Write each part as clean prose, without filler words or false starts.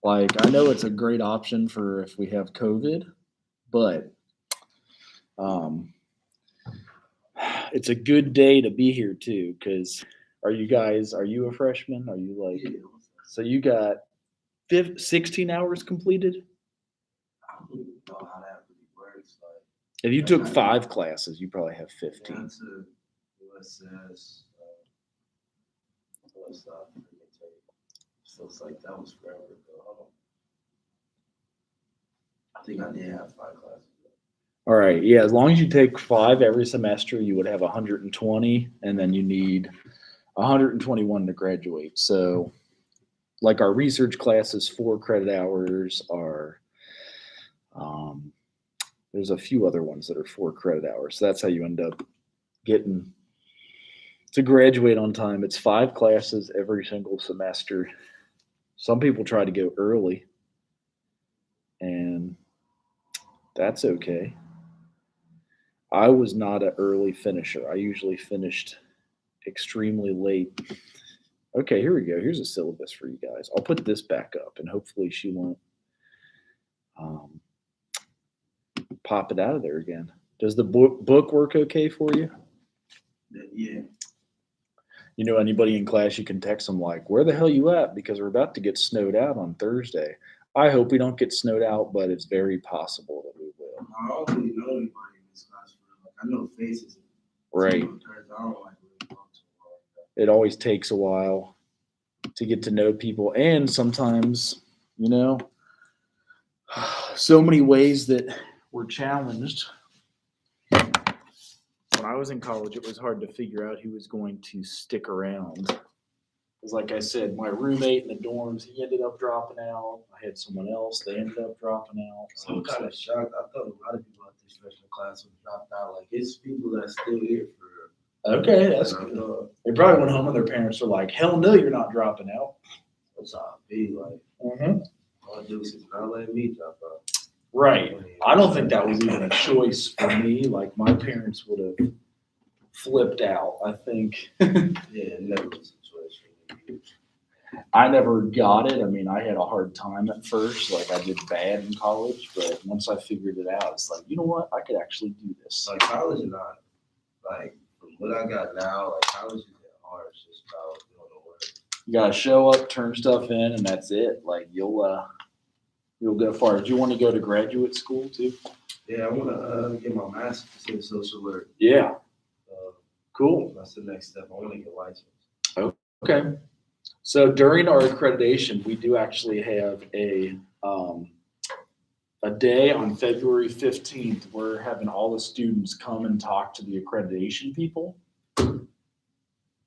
Like, I know it's a great option for if we have COVID, but um, it's a good day to be here too. Because are you a freshman? Are you like, Yeah, so you got 16 hours completed? I don't even know how that really works. Like, If you took 5 classes, you probably have yeah, 15. to USS, what stuff. So it's like that was forever ago. I think I did have 5 classes. All right. Yeah. As long as you take 5 every semester, you would have 120, and then you need 121 to graduate. So, like our research classes, 4 credit hours are, um, there's a few other ones that are 4 credit hours. So that's how you end up getting to graduate on time. It's 5 classes every single semester. Some people try to go early, and that's okay. I was not an early finisher. I usually finished extremely late. Okay, here we go. Here's a syllabus for you guys. I'll put this back up, and hopefully she won't um, pop it out of there again. Does the book work okay for you? Yeah. You know, anybody in class, you can text them like, "Where the hell you at?" Because we're about to get snowed out on Thursday. I hope we don't get snowed out, but it's very possible that we will. I don't really know anybody in this class. Like, I know faces. Right. I don't like really talk to them. It always takes a while to get to know people, and sometimes, you know, so many ways that we're challenged. When I was in college, it was hard to figure out who was going to stick around. Because, like I said, my roommate in the dorms, he ended up dropping out. I had someone else, they ended up dropping out. So I'm kind of shocked. I thought a lot of people at this freshman class would drop out. Like, it's people that's still here for. Okay, that's good. They probably went home and their parents were like, "Hell no, you're not dropping out." That's how it be. Like, all I do is not let me drop out. Right. I don't think that was even a choice for me. Like, my parents would have flipped out, I think. Yeah, it never was a choice for me. I never got it. I mean, I had a hard time at first. Like, I did bad in college, but once I figured it out, it's like, you know what? I could actually do this. Like, college is not, like, from what I got now, like, college is hard. It's just about doing the work. You gotta show up, turn stuff in, and that's it. Like, you'll go far. Do you want to go to graduate school too? Yeah, I want to get my master's in social work. Yeah. Cool. That's the next step. I want to get licensed. Okay. So during our accreditation, we do actually have a day on February 15th. We're having all the students come and talk to the accreditation people.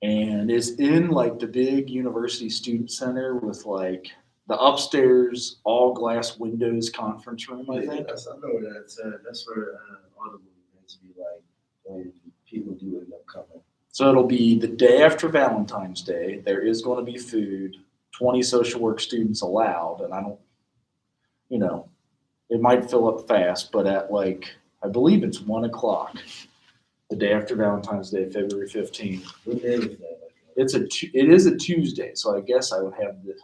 And it's in like the big university student center with like the upstairs all glass windows conference room, I think. I know where that's at. That's where Audible events be like when people do end up coming. So it'll be the day after Valentine's Day. There is going to be food, 20 social work students allowed. And I don't, you know, it might fill up fast, but at like, I believe it's 1:00, the day after Valentine's Day, February 15th. What day is that? It is a Tuesday. So I guess I would have this.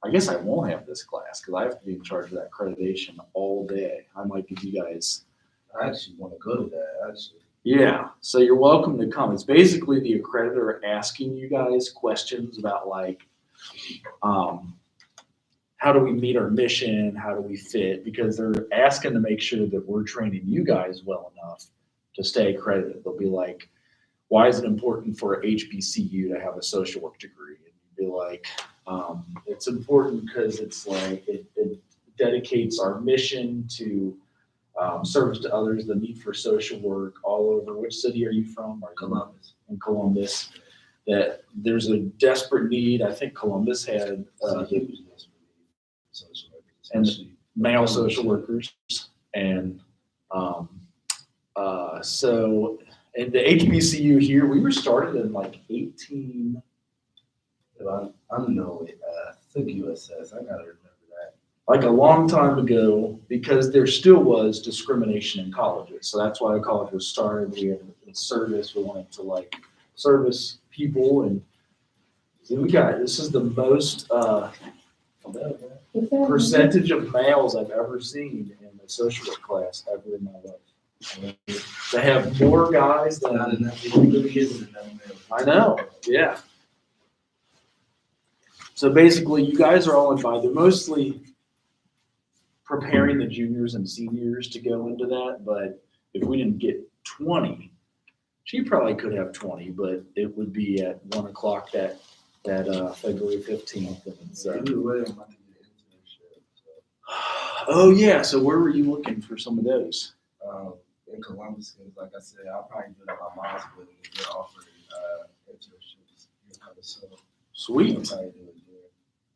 I guess I won't have this class because I have to be in charge of that accreditation all day. I might give you guys. I actually want to go to that, actually. Yeah, so you're welcome to come. It's basically the accreditor asking you guys questions about like, how do we meet our mission? How do we fit? Because they're asking to make sure that we're training you guys well enough to stay accredited. They'll be like, why is it important for HBCU to have a social work degree? And you'd be like, it's important because it's like it dedicates our mission to service to others, the need for social work all over. Which city are you from? Columbus. In Columbus. That there's a desperate need. I think Columbus had and male social workers. And so and the HBCU here, we were started in like 18. I know it. I think USS. I gotta remember that. Like a long time ago, because there still was discrimination in colleges. So that's why the college was started. We had a service. We wanted to like service people, and so we got this is the most. percentage of males I've ever seen in a social work class ever in my life. They have more guys than Not enough kids in that male. I know. Yeah. So basically, you guys are all invited. They're mostly preparing the juniors and seniors to go into that. But if we didn't get 20, she probably could have 20, but it would be at 1 o'clock that February 15th. And so, Either way, I'm about to get an internship. oh yeah. So where were you looking for some of those? In Columbus, because like I said, I'll probably do it at my mom's building if they're offering internships. So Sweet. I'll probably do it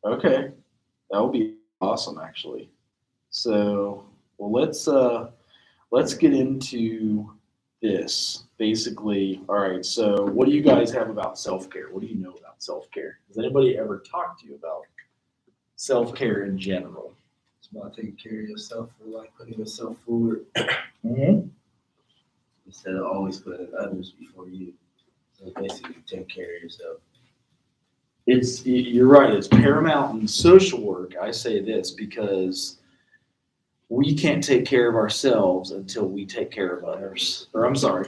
there. Okay, that would be awesome, actually. So, well, let's get into this. Basically, all right. So, what do you guys have about self-care? What do you know about self-care? Has anybody ever talked to you about self-care in general? It's about taking care of yourself or like putting yourself forward Mm-hmm. instead of always putting others before you. So basically, take care of yourself. You're right. It's paramount in social work. I say this because we can't take care of ourselves until we take care of others. Or I'm sorry,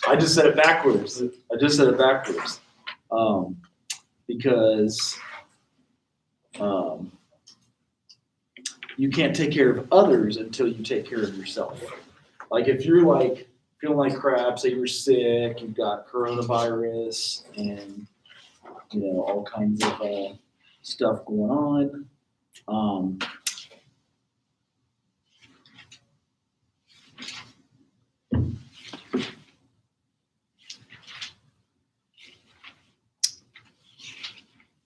I just said it backwards. Because you can't take care of others until you take care of yourself. Like if you're like feeling like crap, say you're sick, you've got coronavirus, and all kinds of stuff going on.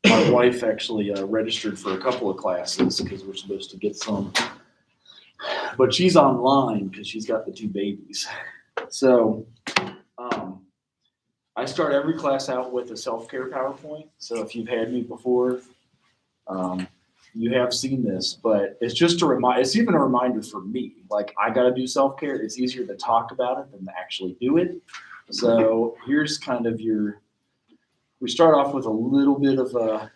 My wife actually registered for a couple of classes because we're supposed to get some, but she's online because she's got the 2 babies. So I start every class out with a self-care PowerPoint. So if you've had me before, you have seen this, but it's just it's even a reminder for me. Like I got to do self-care. It's easier to talk about it than to actually do it. So here's kind of we start off with a little bit of a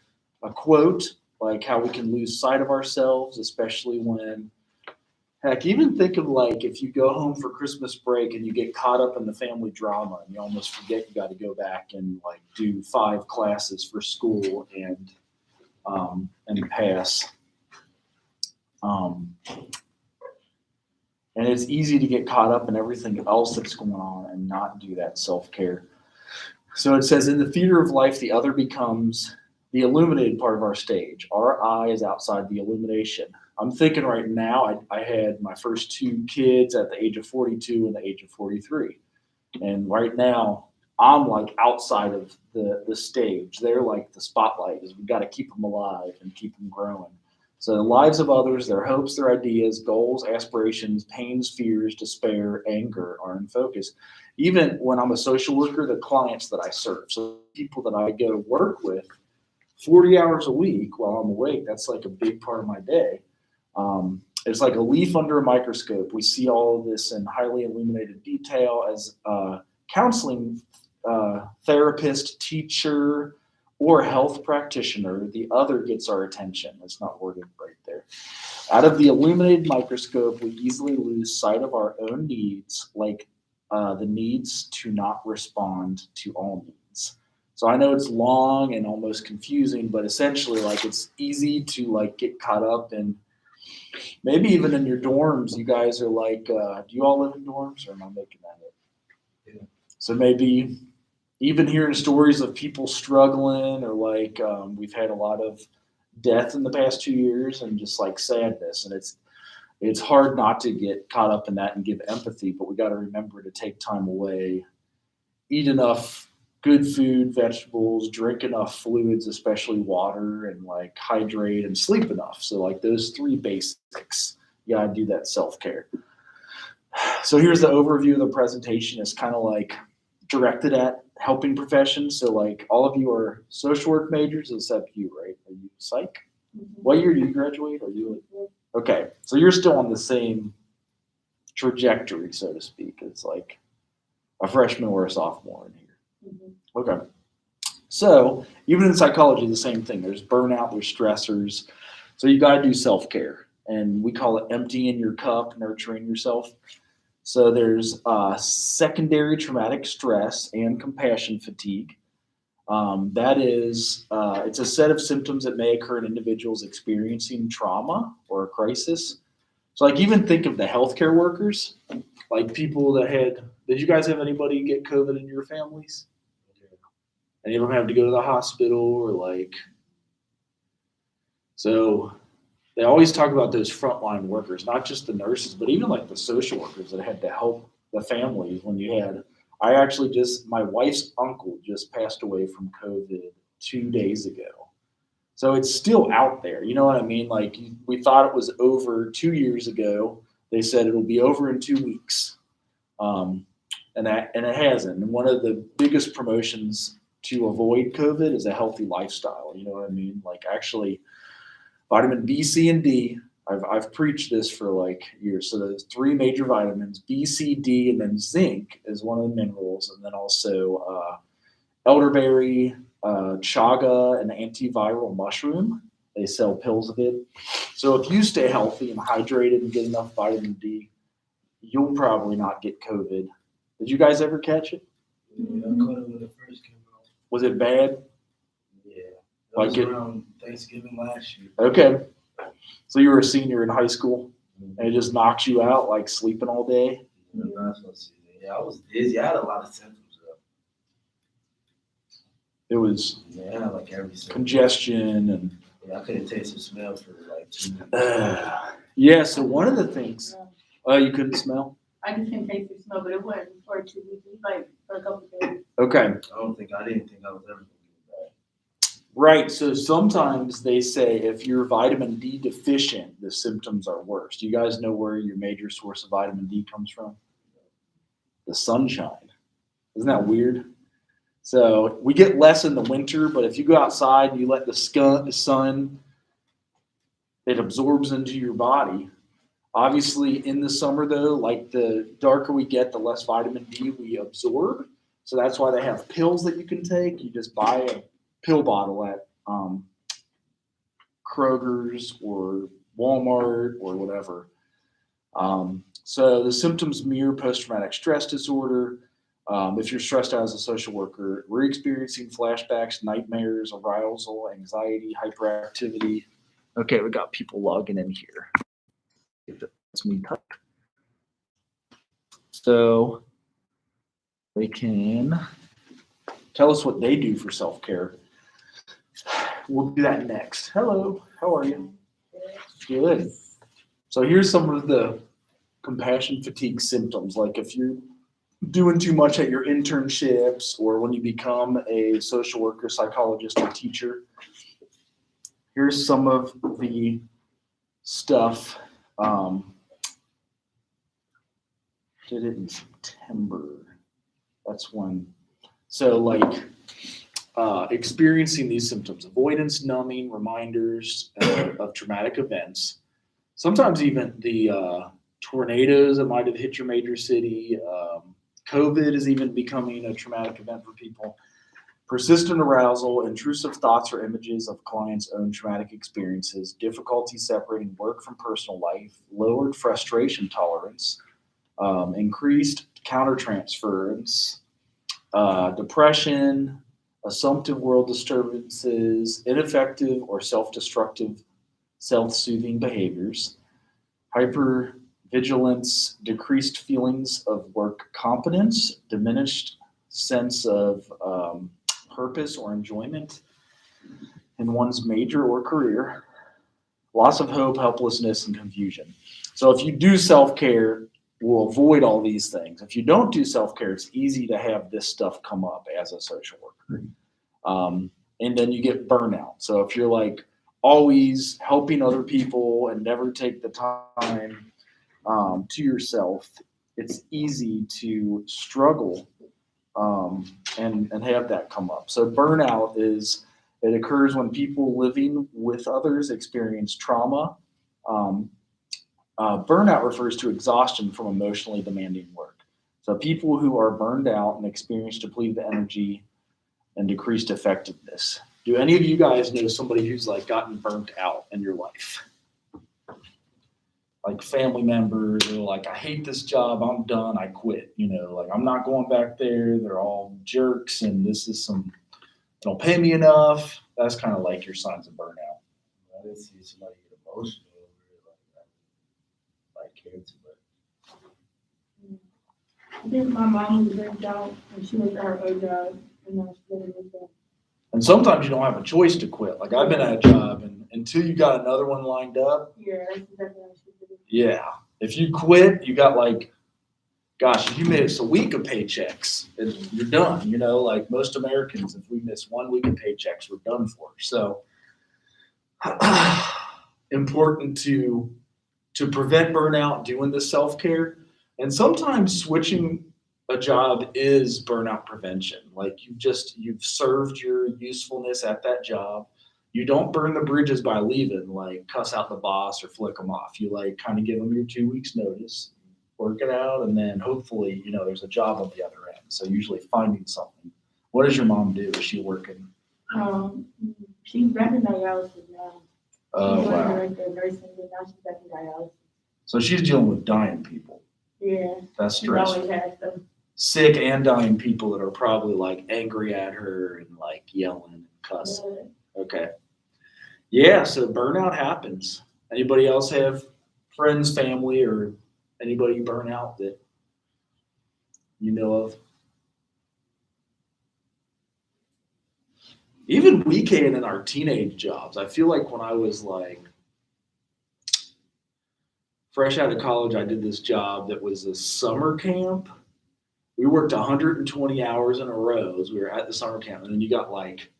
quote, like how we can lose sight of ourselves, especially when, heck, even think of like if you go home for Christmas break and you get caught up in the family drama and you almost forget you got to go back and like do 5 classes for school and pass. And it's easy to get caught up in everything else that's going on and not do that self-care. So it says, in the theater of life, the other becomes the illuminated part of our stage. Our eye is outside the illumination. I'm thinking right now, I had my first 2 kids at the age of 42 and the age of 43. And right now, I'm like outside of the stage. They're like the spotlight. Is we got to keep them alive and keep them growing. So the lives of others, their hopes, their ideas, goals, aspirations, pains, fears, despair, anger are in focus. Even when I'm a social worker, the clients that I serve, so people that I go to work with 40 hours a week while I'm awake, that's like a big part of my day. It's like a leaf under a microscope. We see all of this in highly illuminated detail as counseling therapist, teacher, or health practitioner. The other gets our attention. It's not worded right there. Out of the illuminated microscope, we easily lose sight of our own needs, like the needs to not respond to all needs. So I know it's long and almost confusing, but essentially, like it's easy to like get caught up in. Maybe even in your dorms, you guys are like, do you all live in dorms, or am I making that up? Yeah. So maybe even hearing stories of people struggling, or like we've had a lot of death in the past 2 years and just like sadness, and it's hard not to get caught up in that and give empathy, but we got to remember to take time away, eat enough good food, vegetables, drink enough fluids, especially water, and like hydrate and sleep enough. So like those 3 basics, you gotta do that self-care. So here's the overview of the presentation. It's kind of like directed at helping professions. So like all of you are social work majors except you, right? Are you psych? Mm-hmm. What year do you graduate? Are you okay? So you're still on the same trajectory, so to speak. It's like a freshman or a sophomore in here. Mm-hmm. Okay. So even in psychology, the same thing. There's burnout, there's stressors. So you got to do self-care, and we call it emptying your cup, nurturing yourself. So there's secondary traumatic stress and compassion fatigue. That is, it's a set of symptoms that may occur in individuals experiencing trauma or a crisis. So, like, even think of the healthcare workers, like people that did you guys have anybody get COVID in your families? And you don't have to go to the hospital or so they always talk about those frontline workers, not just the nurses, but even like the social workers that had to help the families when you had. My wife's uncle just passed away from COVID 2 days ago. So it's still out there. You know what I mean? Like we thought it was over 2 years ago. They said it'll be over in 2 weeks. And it hasn't. And one of the biggest promotions to avoid COVID is a healthy lifestyle. You know what I mean? Like actually vitamin B, C, and D. I've preached this for like years. So there's 3 major vitamins: B, C, D, and then zinc is one of the minerals, and then also elderberry, chaga, an antiviral mushroom. They sell pills of it. So if you stay healthy and hydrated and get enough vitamin D, you'll probably not get COVID. Did you guys ever catch it? Yeah, I caught it when it first came out. Was it bad? Yeah, it was Like around Thanksgiving last year. Okay. So you were a senior in high school, and it just knocks you out, like sleeping all day? Yeah, I was dizzy. I had a lot of symptoms though. It was Yeah, I had like every symptom. congestion and Yeah, I couldn't taste or smell for like 2 minutes. yeah. So one of the things, you couldn't smell. I just can taste the smell, but it wasn't for 2 weeks. It was like for a couple of days. Okay. I didn't think I was ever gonna get back. Right. So sometimes they say if you're vitamin D deficient, the symptoms are worse. Do you guys know where your major source of vitamin D comes from? The sunshine. Isn't that weird? So we get less in the winter, but if you go outside and you let the sun, it absorbs into your body. Obviously, in the summer, though, like the darker we get, the less vitamin D we absorb. So that's why they have pills that you can take. You just buy a pill bottle at Kroger's or Walmart or whatever. So the symptoms mirror post-traumatic stress disorder. If you're stressed out as a social worker, we're experiencing flashbacks, nightmares, arousal, anxiety, hyperactivity. Okay, we got people logging in here. If that's me type. So they can tell us what they do for self-care. We'll do that next. Hello, how are you? Good. So here's some of the compassion fatigue symptoms. Like if you're doing too much at your internships or when you become a social worker, psychologist, or teacher, here's some of the stuff. Did it in September. That's when. So like experiencing these symptoms: avoidance, numbing, reminders of traumatic events. Sometimes even the tornadoes that might have hit your major city. COVID is even becoming a traumatic event for people. Persistent arousal, intrusive thoughts or images of clients' own traumatic experiences, difficulty separating work from personal life, lowered frustration tolerance, increased countertransference, depression, assumptive world disturbances, ineffective or self-destructive self-soothing behaviors, hypervigilance, decreased feelings of work competence, diminished sense of purpose or enjoyment in one's major or career, loss of hope, helplessness, and confusion. So if you do self-care, we'll avoid all these things. If you don't do self-care, it's easy to have this stuff come up as a social worker. And then you get burnout. So if you're like always helping other people and never take the time to yourself, it's easy to struggle and have that come up. So burnout it occurs when people living with others experience trauma. Burnout refers to exhaustion from emotionally demanding work. So people who are burned out and experience depleted energy and decreased effectiveness. Do any of you guys know somebody who's like gotten burnt out in your life? Like family members are like, I hate this job, I'm done, I quit. You know, like I'm not going back there. They're all jerks, and this is they don't pay me enough. That's kind of like your signs of burnout. I didn't see somebody get emotional over it like cancer, but I think my mom was burnt out and she went to her old job and now she's living with them. And sometimes you don't have a choice to quit. Like I've been at a job, and until you got another one lined up, Yeah, that's exactly how she did it. yeah. If you quit, you got like, gosh, if you miss a week of paychecks, you're done. You know, like most Americans, if we miss 1 week of paychecks, we're done for. So important to prevent burnout, doing the self-care. And sometimes switching a job is burnout prevention. Like you've served your usefulness at that job. You don't burn the bridges by leaving, like cuss out the boss or flick them off. You like kind of give them your 2 weeks notice, work it out, and then hopefully, you know, there's a job on the other end. So usually finding something. What does your mom do? Is she working? She's back in dialysis now. Oh, She's wow. like the nursing, but now she's back in dialysis. So she's dealing with dying people. Yeah, That's she stressful. always has them. Sick and dying people that are probably like angry at her and like yelling and cussing. Okay. Yeah, so burnout happens. Anybody else have friends, family, or anybody burn out that you know of? Even we can in our teenage jobs. I feel like when I was like fresh out of college, I did this job that was a summer camp. We worked 120 hours in a row as we were at the summer camp, and then you got like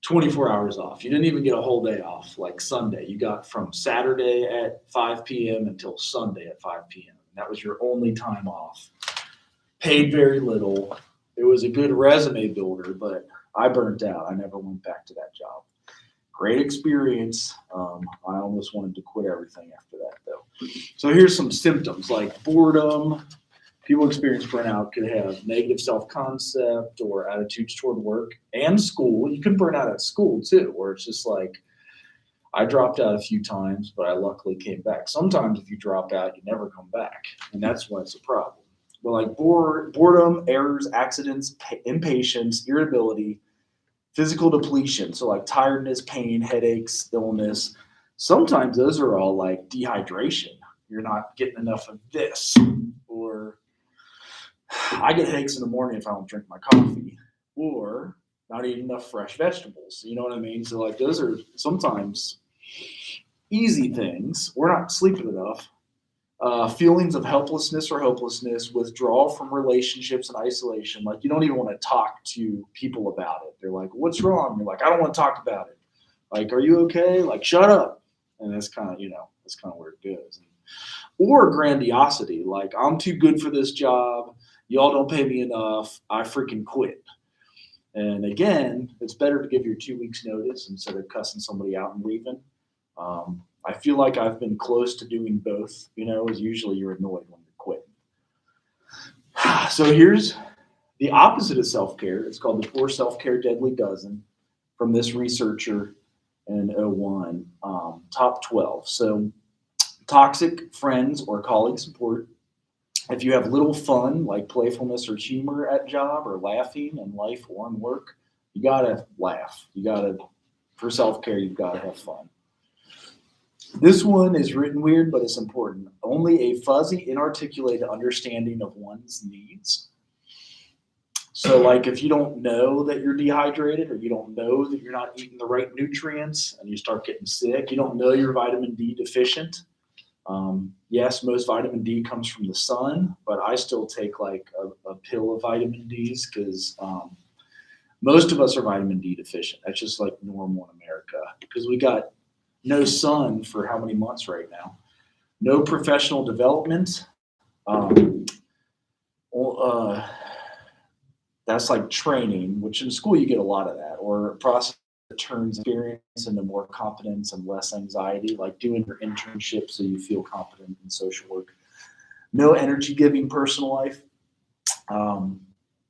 24 hours off. You didn't even get a whole day off, like Sunday. You got from Saturday at 5 p.m. until Sunday at 5 p.m. That was your only time off. Paid very little. It was a good resume builder, but I burnt out. I never went back to that job. Great experience. I almost wanted to quit everything after that, though. So here's some symptoms like boredom. People experience burnout could have negative self-concept or attitudes toward work and school. You can burn out at school too, where it's just like, I dropped out a few times, but I luckily came back. Sometimes if you drop out, you never come back, and that's when it's a problem. But like boredom, errors, accidents, impatience, irritability, physical depletion, so like tiredness, pain, headaches, illness, sometimes those are all like dehydration. You're not getting enough of this, or I get headaches in the morning if I don't drink my coffee, or not eating enough fresh vegetables. You know what I mean? So like those are sometimes easy things. We're not sleeping enough. Feelings of helplessness or hopelessness, withdrawal from relationships and isolation. Like you don't even want to talk to people about it. They're like, what's wrong? You're like, I don't want to talk about it. Like, are you okay? Like, shut up. And that's kind of, that's kind of where it goes. Or grandiosity. Like, I'm too good for this job. Y'all don't pay me enough. I freaking quit. And again, it's better to give your 2 weeks notice instead of cussing somebody out and leaving. I feel like I've been close to doing both, as usually you're annoyed when you're quitting. So here's the opposite of self-care. It's called the Poor Self-Care Deadly Dozen from this researcher in 2001, top 12. So toxic friends or colleague support. If you have little fun, like playfulness or humor at job or laughing in life or in work, you got to laugh. For self-care, you've got to have fun. This one is written weird, but it's important. Only a fuzzy, inarticulated understanding of one's needs. So like if you don't know that you're dehydrated, or you don't know that you're not eating the right nutrients and you start getting sick, you don't know you're vitamin D deficient. Yes, most vitamin D comes from the sun, but I still take like a pill of vitamin Ds because most of us are vitamin D deficient. That's just like normal in America because we got no sun for how many months right now? No professional development. That's like training, which in school you get a lot of that, or a process that turns experience into more competence and less anxiety, like doing your internship so you feel competent in social work. No energy-giving personal life.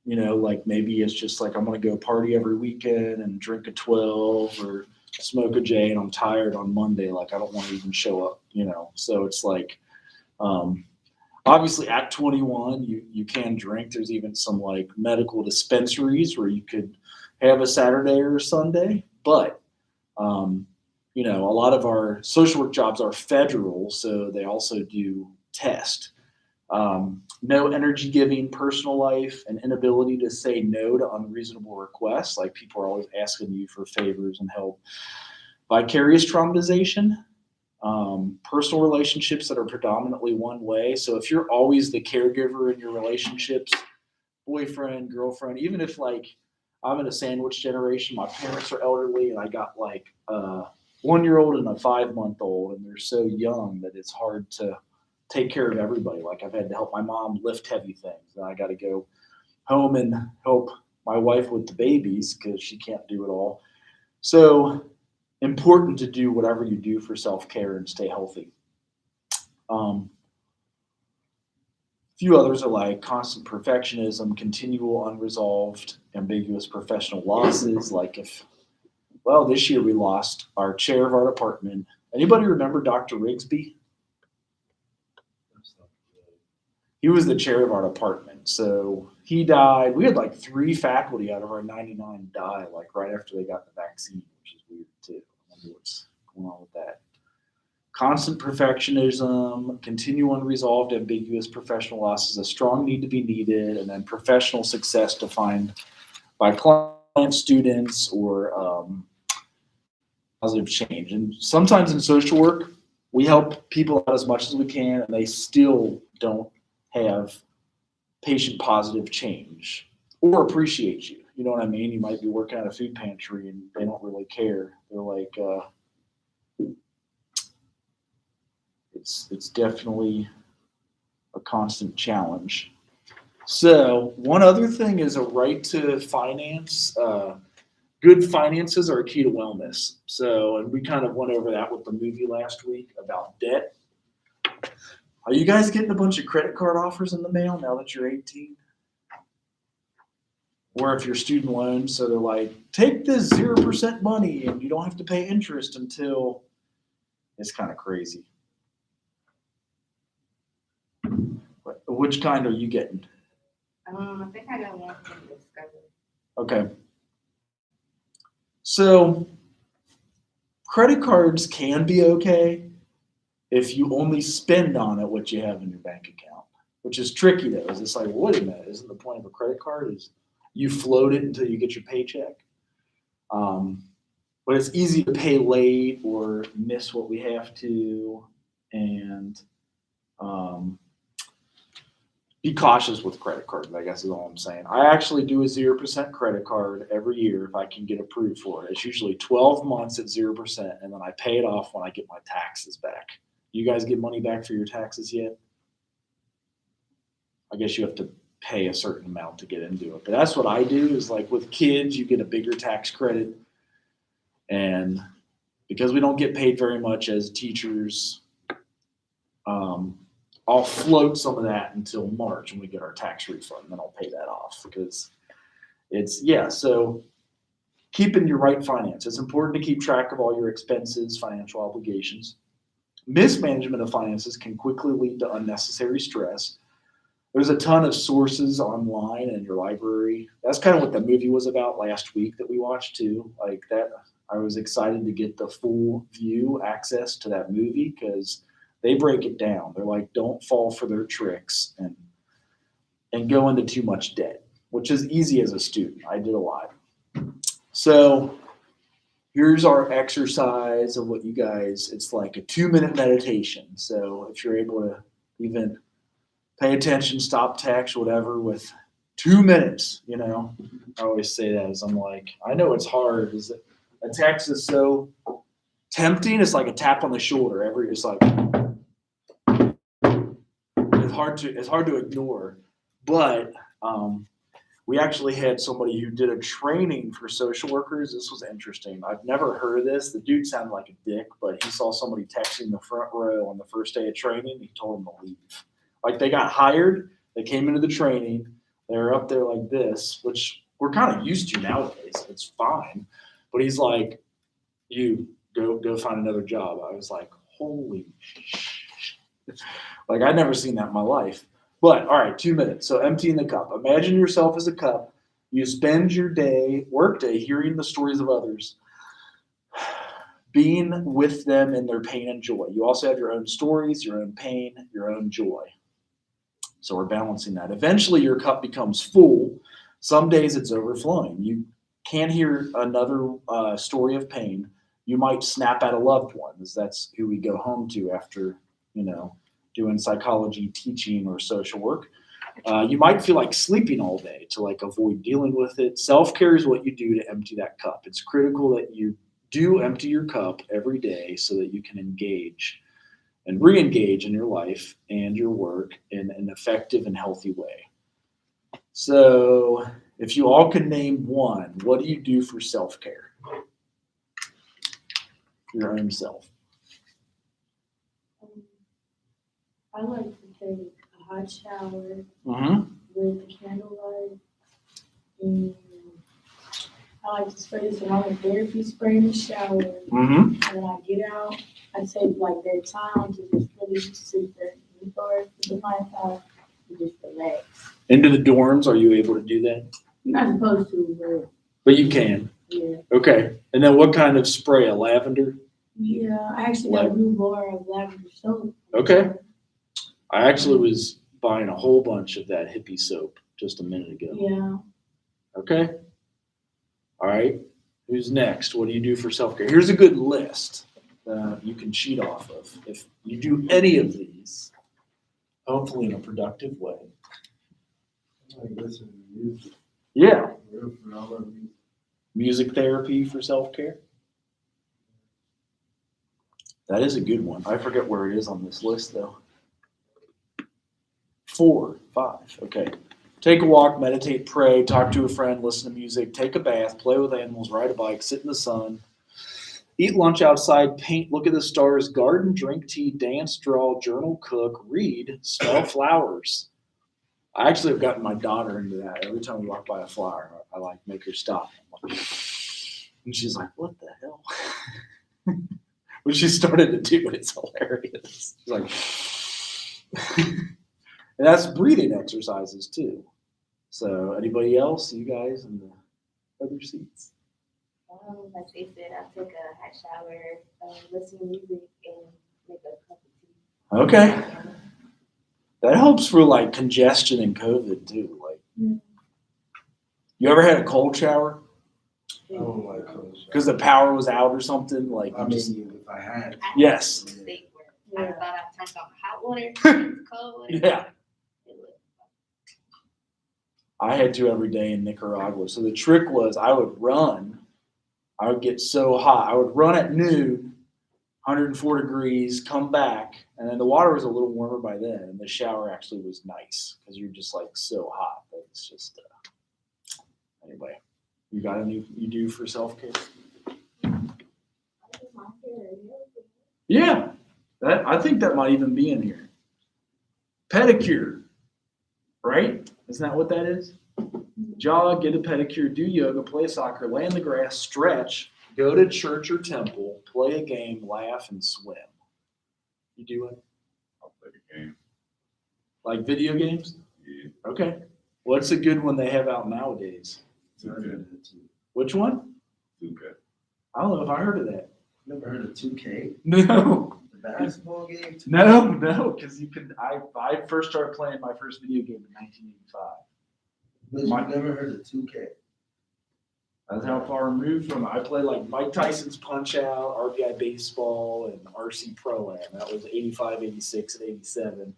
You know, like maybe it's just like I'm gonna go party every weekend and drink a 12 or smoke a J and I'm tired on Monday. Like I don't want to even show up, you know. So it's like um, obviously at 21 you can drink. There's even some like medical dispensaries where you could have a Saturday or a Sunday, but um, you know, a lot of our social work jobs are federal, so they also do test. No energy giving personal life, and inability to say no to unreasonable requests. Like people are always asking you for favors and help. Vicarious traumatization, personal relationships that are predominantly one way. So if you're always the caregiver in your relationships, boyfriend, girlfriend, even if like I'm in a sandwich generation, my parents are elderly and I got like a 1 year old and a 5 month old, and they're so young that it's hard to take care of everybody. Like I've had to help my mom lift heavy things, and I got to go home and help my wife with the babies because she can't do it all. So important to do whatever you do for self-care and stay healthy. A few others are like constant perfectionism, continual unresolved, ambiguous professional losses. Like if, well, this year we lost our chair of our department. Anybody remember Dr. Rigsby? He was the chair of our department. So he died. We had like 3 faculty out of our 99 die, like right after they got the vaccine, which is weird too. I wonder what's going on with that. Constant perfectionism, continual unresolved, ambiguous professional losses, a strong need to be needed, and then professional success defined by clients, students, or positive change. And sometimes in social work, we help people out as much as we can, and they still don't have patient positive change or appreciate you. You know what I mean? You might be working at a food pantry and they don't really care. They're like, it's definitely a constant challenge. So one other thing is a right to finance. Good finances are a key to wellness. So, and we kind of went over that with the movie last week about debt. Are you guys getting a bunch of credit card offers in the mail now that you're 18? Or if you're student loans, so they're like, take this 0% money and you don't have to pay interest until it's kind of crazy. Which kind are you getting? I think I got one from Discovery. Okay. So credit cards can be okay if you only spend on it what you have in your bank account, which is tricky though. Is it's like, well, wait a minute, isn't the point of a credit card is you float it until you get your paycheck? But it's easy to pay late or miss what we have to, and be cautious with credit cards, I guess is all I'm saying. I actually do a 0% credit card every year if I can get approved for it. It's usually 12 months at 0%, and then I pay it off when I get my taxes back. You guys get money back for your taxes yet? I guess you have to pay a certain amount to get into it. But that's what I do is like with kids, you get a bigger tax credit. And because we don't get paid very much as teachers, I'll float some of that until March when we get our tax refund, and then I'll pay that off because so keeping your right finance. It's important to keep track of all your expenses, financial obligations. Mismanagement of finances can quickly lead to unnecessary stress. There's a ton of sources online in your library. That's kind of what the movie was about last week that we watched too. Like that, I was excited to get the full view access to that movie because they break it down. They're like, don't fall for their tricks and go into too much debt, which is easy as a student. I did a lot. So here's our exercise of what you guys, it's like a 2-minute meditation. So if you're able to even pay attention, stop text, whatever, with 2 minutes, you know, I always say that as I'm like, I know it's hard. Is that a text is so tempting. It's like a tap on the shoulder. It's like, it's hard to ignore, but we actually had somebody who did a training for social workers. This was interesting. I've never heard of this. The dude sounded like a dick, but he saw somebody texting the front row on the first day of training. He told them to leave. Like they got hired, they came into the training, They're up there like this, which we're kind of used to nowadays. It's fine. But he's like, you go find another job. I was like, holy shit. Like, I'd never seen that in my life. But all right, 2 minutes. So emptying the cup. Imagine yourself as a cup. You spend your work day hearing the stories of others, being with them in their pain and joy. You also have your own stories, your own pain, your own joy. So we're balancing that. Eventually your cup becomes full. Some days it's overflowing. You can't hear another story of pain. You might snap at a loved one, as that's who we go home to after, doing psychology, teaching, or social work. You might feel like sleeping all day to avoid dealing with it. Self-care is what you do to empty that cup. It's critical that you do empty your cup every day so that you can engage and re-engage in your life and your work in an effective and healthy way. So if you all could name one, what do you do for self-care? Your own self. I like to take a hot shower Mm-hmm. with the candlelight. And I like to spray this aromatherapy spray in the shower. Mm-hmm. And when I get out, I take that time to just really just sit there and forth with my time to just relax. Into the dorms, are you able to do that? You're not supposed to, But you can. yeah. Okay. And then what kind of spray? A lavender? Yeah, I actually got a new bar of lavender soap. Okay. I actually was buying a whole bunch of that hippie soap just a minute ago. Yeah. Okay. All right. Who's next? What do you do for self-care? Here's a good list you can cheat off of. If you do any of these, hopefully in a productive way. I like listening to music. Yeah. I love music. Music therapy for self-care. That is a good one. I forget where it is on this list though. 4, 5. Okay. Take a walk, meditate, pray, talk to a friend, listen to music, take a bath, play with animals, ride a bike, sit in the sun, eat lunch outside, paint, look at the stars, garden, drink tea, dance, draw, journal, cook, read, smell flowers. I actually have gotten my daughter into that. Every time we walk by a flower, I make her stop. And she's like, what the hell? But she started to do it. It's hilarious. She's like, and that's breathing exercises too. So anybody else? You guys in the other seats? Like they said, I took a hot shower, listen to music, and make a cup of tea. Okay. That helps for congestion and COVID too. You ever had a cold shower? I don't like cold showers. Because the power was out or something? If I had. Yes. I had a mistake where I Yeah. thought I turned on hot water, it's cold water. Yeah. It was- I had to every day in Nicaragua. So the trick was I would run. I would get so hot. I would run at noon, 104 degrees, come back, and then the water was a little warmer by then, and the shower actually was nice because you're just so hot that it's just anyway. You got any you do for self-care? Yeah, I think that might even be in here. Pedicure, right? Isn't that what that is? Jog, get a pedicure, do yoga, play soccer, lay in the grass, stretch, go to church or temple, play a game, laugh, and swim. You do it? I'll play the game. Like video games? Yeah. Okay. What's a good one they have out nowadays? Which one? 2K. I don't know if I heard of that. Never heard of 2K? No. The basketball game? 2K? No, because you could. I first started playing my first video game in 1985. But you never heard of 2K? That's how far removed from it. I played Mike Tyson's Punch Out, RBI Baseball, and RC Pro-Am. That was 85, 86, and 87.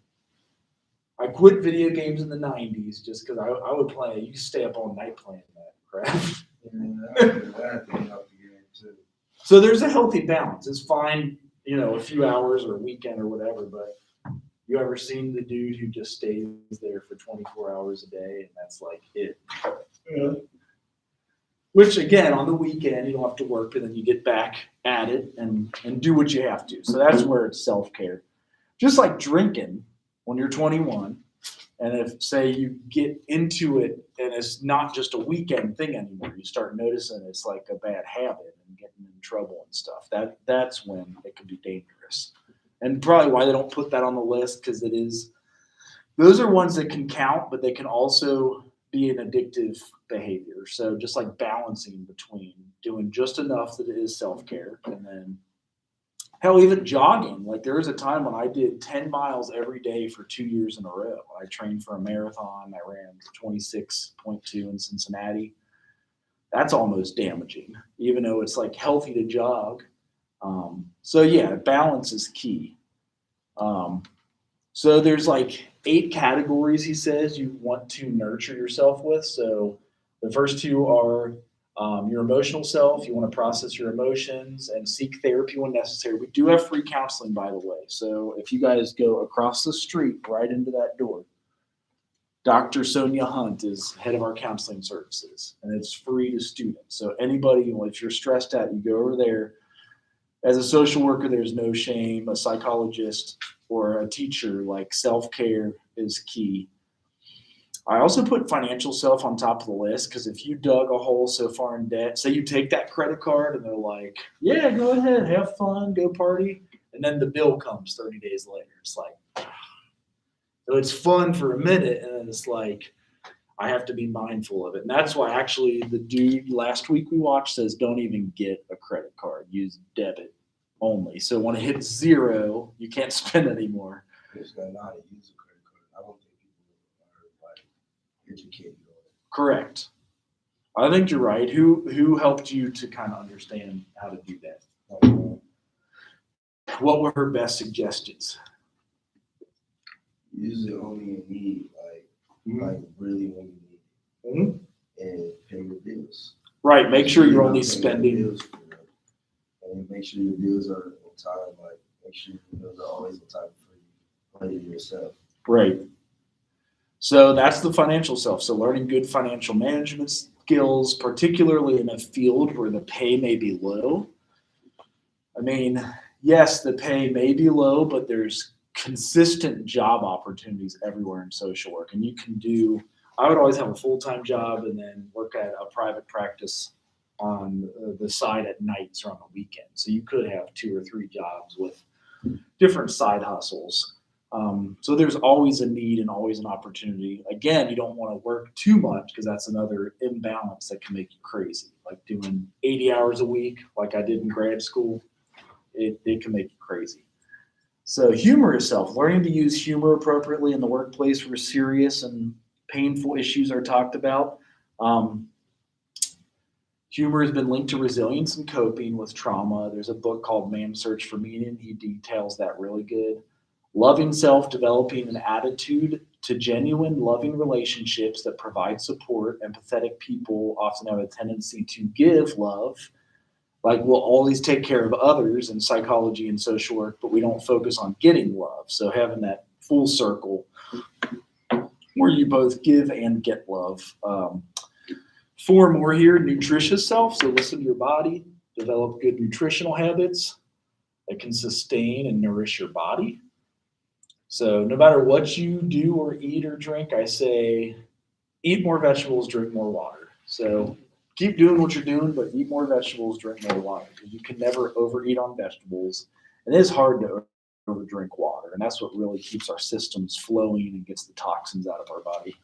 I quit video games in the 90s just because I would play. You could stay up all night playing that crap. I had to get out the game too. So there's a healthy balance. It's fine, a few hours or a weekend or whatever, but you ever seen the dude who just stays there for 24 hours a day and that's it? Yeah. Which again, on the weekend, you don't have to work, but then you get back at it and do what you have to. So that's where it's self-care. Just like drinking when you're 21, And if, say, you get into it and it's not just a weekend thing anymore, you start noticing it's like a bad habit and getting in trouble and stuff. That's when it can be dangerous. And probably why they don't put that on the list, because those are ones that can count, but they can also be an addictive behavior. So just like balancing between doing just enough that it is self-care, and then hell, even jogging. Like there was a time when I did 10 miles every day for 2 years in a row. I trained for a marathon. I ran 26.2 in Cincinnati. That's almost damaging, even though it's like healthy to jog. So yeah, balance is key. So there's like 8 categories, he says, you want to nurture yourself with. So the first 2 are your emotional self. You want to process your emotions and seek therapy when necessary. We do have free counseling, by the way. So if you guys go across the street right into that door, Dr. Sonia Hunt is head of our counseling services, and it's free to students. So anybody, if you're stressed out, you go over there. As a social worker, there's no shame. A psychologist or a teacher, like self-care is key. I also put financial self on top of the list, because if you dug a hole so far in debt, say you take that credit card and they're like, yeah, go ahead, have fun, go party. And then the bill comes 30 days later. It's like, so it's fun for a minute, and then it's like, I have to be mindful of it. And that's why actually the dude last week we watched says don't even get a credit card. Use debit only. So when it hits 0, you can't spend anymore. You just gotta know how to use a credit card. I don't think people are like educated on it. Correct. I think you're right. Who helped you to kind of understand how to do that? What were her best suggestions? Use it only in need, like really when you need it, and pay your bills. Right. Make sure you're only Pay your spending. bills for it. And make sure your bills are on time. Like make sure your bills are always on time for you, yourself. Right. So that's the financial self. So learning good financial management skills, particularly in a field where the pay may be low. I mean, yes, the pay may be low, but there's consistent job opportunities everywhere in social work. And you can do, I would always have a full-time job and then work at a private practice on the side at nights or on the weekend. So you could have 2 or 3 jobs with different side hustles. So there's always a need and always an opportunity. Again, you don't want to work too much, because that's another imbalance that can make you crazy. Like doing 80 hours a week, like I did in grad school, it can make you crazy. So humor itself, learning to use humor appropriately in the workplace where serious and painful issues are talked about. Humor has been linked to resilience and coping with trauma. There's a book called Man's Search for Meaning. He details that really good. Loving self, developing an attitude to genuine, loving relationships that provide support. Empathetic people often have a tendency to give love. Like we'll always take care of others in psychology and social work, but we don't focus on getting love. So having that full circle where you both give and get love. 4 more here, nutritious self. So listen to your body, develop good nutritional habits that can sustain and nourish your body. So no matter what you do or eat or drink, I say eat more vegetables, drink more water. So keep doing what you're doing, but eat more vegetables, drink more water, because you can never overeat on vegetables. And it is hard to overdrink water, and that's what really keeps our systems flowing and gets the toxins out of our body.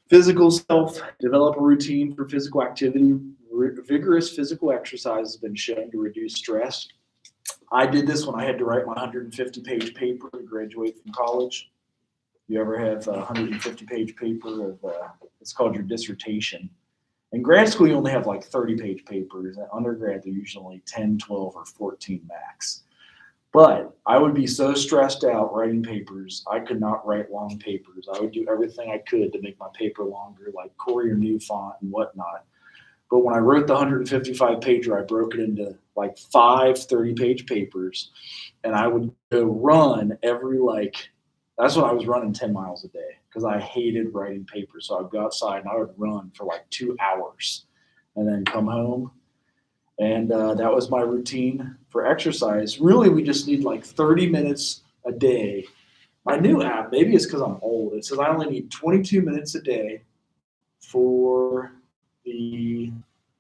Physical self, develop a routine for physical activity. Vigorous physical exercise has been shown to reduce stress. I did this when I had to write my 150-page paper to graduate from college. You ever have a 150-page paper of, it's called your dissertation. In grad school, you only have like 30-page papers. At undergrad, they're usually 10, 12, or 14 max. But I would be so stressed out writing papers, I could not write long papers. I would do everything I could to make my paper longer, like Courier New font and whatnot. But when I wrote the 155-pager, I broke it into like 5 30-page papers, and I would go run that's when I was running 10 miles a day, because I hated writing papers. So I'd go outside and I would run for like 2 hours and then come home. And that was my routine for exercise. Really, we just need like 30 minutes a day. my new app, maybe it's because I'm old. It says I only need 22 minutes a day for the,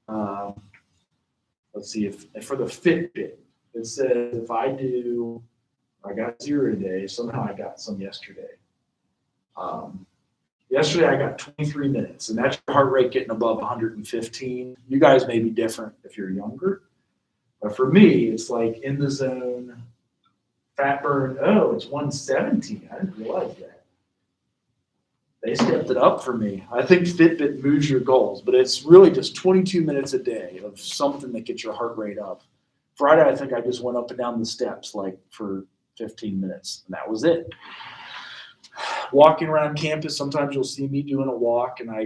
let's see, if for the Fitbit. It says if I got 0 today, somehow I got some yesterday. Yesterday I got 23 minutes, and that's your heart rate getting above 115. You guys may be different if you're younger, but for me, it's like in the zone. Fat burn, it's 117. I didn't realize that. They stepped it up for me. I think Fitbit moves your goals, but it's really just 22 minutes a day of something that gets your heart rate up. Friday, I think I just went up and down the steps like for 15 minutes, and that was it. Walking around campus, sometimes you'll see me doing a walk, and my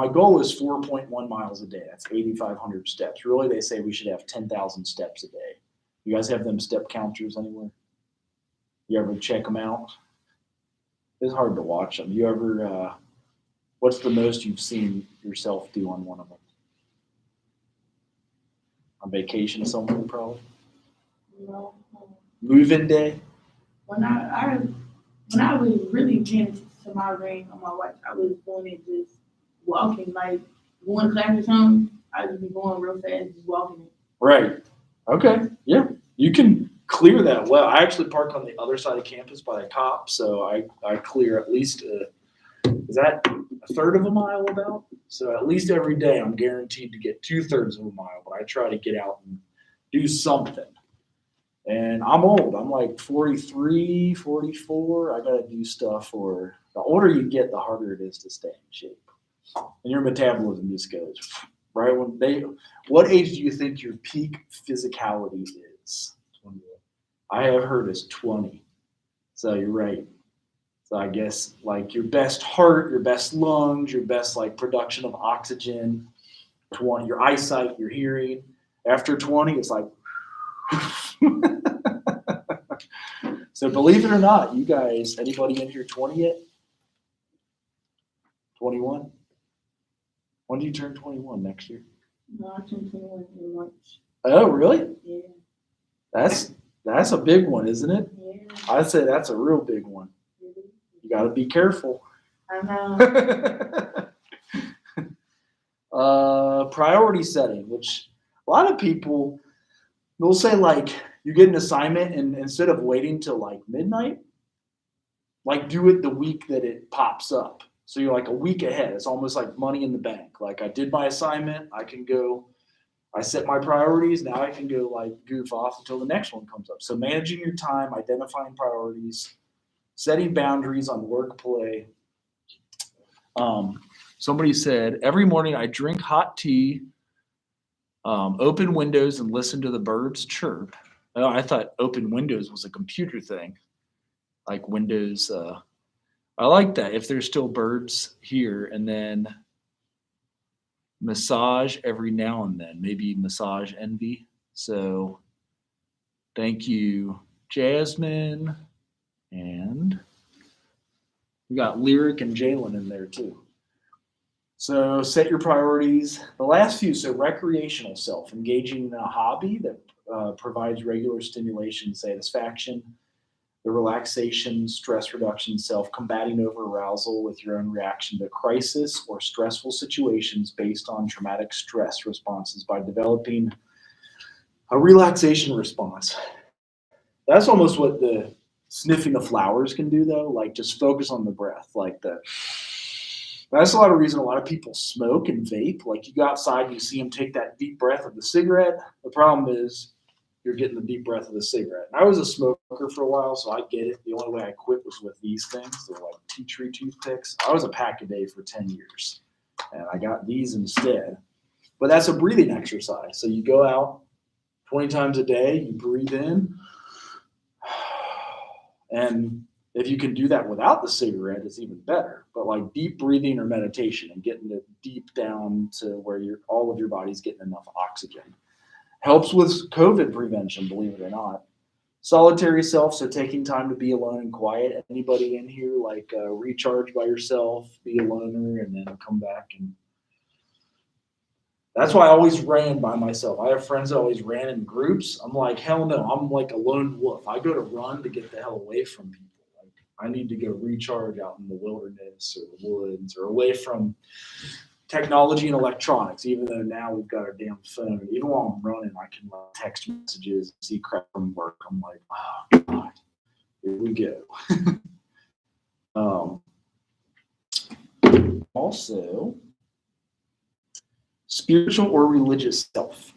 goal is 4.1 miles a day. That's 8,500 steps. Really, they say we should have 10,000 steps a day. You guys have them step counters anywhere? You ever check them out? It's hard to watch them. You ever, what's the most you've seen yourself do on one of them? On vacation somewhere, probably? No. Move-in day? When I was really paying attention to my ring on my watch, I was doing it just walking, like going to class or something. I would be going real fast, just walking. Right. Okay. Yeah. You can clear that well. I actually park on the other side of campus by the cop, so I clear at least, is that a third of a mile about? So at least every day I'm guaranteed to get 2/3 of a mile, but I try to get out and do something. And I'm old. I'm like 43, 44. I got to do stuff, or the older you get, the harder it is to stay in shape. And your metabolism just goes, right? What age do you think your peak physicality is? 21. I have heard is 20. So you're right. So I guess like your best heart, your best lungs, your best like production of oxygen, 20, your eyesight, your hearing. After 20, it's like, so believe it or not, you guys, anybody in here 20 yet? 21? When do you turn 21 next year? No, I turned 21 in March. Oh, really? Yeah. That's a big one, isn't it? Yeah. I'd say that's a real big one. You got to be careful. I know. Priority setting, which a lot of people, they'll say like you get an assignment and instead of waiting till like midnight, like do it the week that it pops up. So you're like a week ahead. It's almost like money in the bank. Like I did my assignment, I set my priorities. Now I can go like goof off until the next one comes up. So managing your time, identifying priorities, setting boundaries on work play. Somebody said, every morning I drink hot tea, open windows and listen to the birds chirp. Oh, I thought open windows was a computer thing. Like Windows, I like that. If there's still birds here, and then massage every now and then, maybe massage envy. So thank you, Jasmine. And we got Lyric and Jalen in there too. So set your priorities. The last few, so recreational self, engaging in a hobby that provides regular stimulation, satisfaction, the relaxation, stress reduction, self-combating over-arousal with your own reaction to crisis or stressful situations based on traumatic stress responses by developing a relaxation response. That's almost what the sniffing the flowers can do though, like just focus on the breath, like the. That's a lot of reason a lot of people smoke and vape. Like you go outside and you see them take that deep breath of the cigarette. The problem is you're getting the deep breath of the cigarette. And I was a smoker for a while, so I get it. The only way I quit was with these things. They're like tea tree toothpicks. I was a pack a day for 10 years, and I got these instead. But that's a breathing exercise. So you go out 20 times a day, you breathe in, and if you can do that without the cigarette, it's even better. But like deep breathing or meditation and getting it deep down to where all of your body's getting enough oxygen. Helps with COVID prevention, believe it or not. Solitary self, so taking time to be alone and quiet. Anybody in here like recharge by yourself, be a loner, and then come back? And That's why I always ran by myself. I have friends that always ran in groups. I'm like, hell no, I'm like a lone wolf. I go to run to get the hell away from people. Like, I need to go recharge out in the wilderness or the woods or away from technology and electronics, even though now we've got our damn phone. Even while I'm running, I can like text messages, see crap from work. I'm like, oh, God, here we go. Also, spiritual or religious self.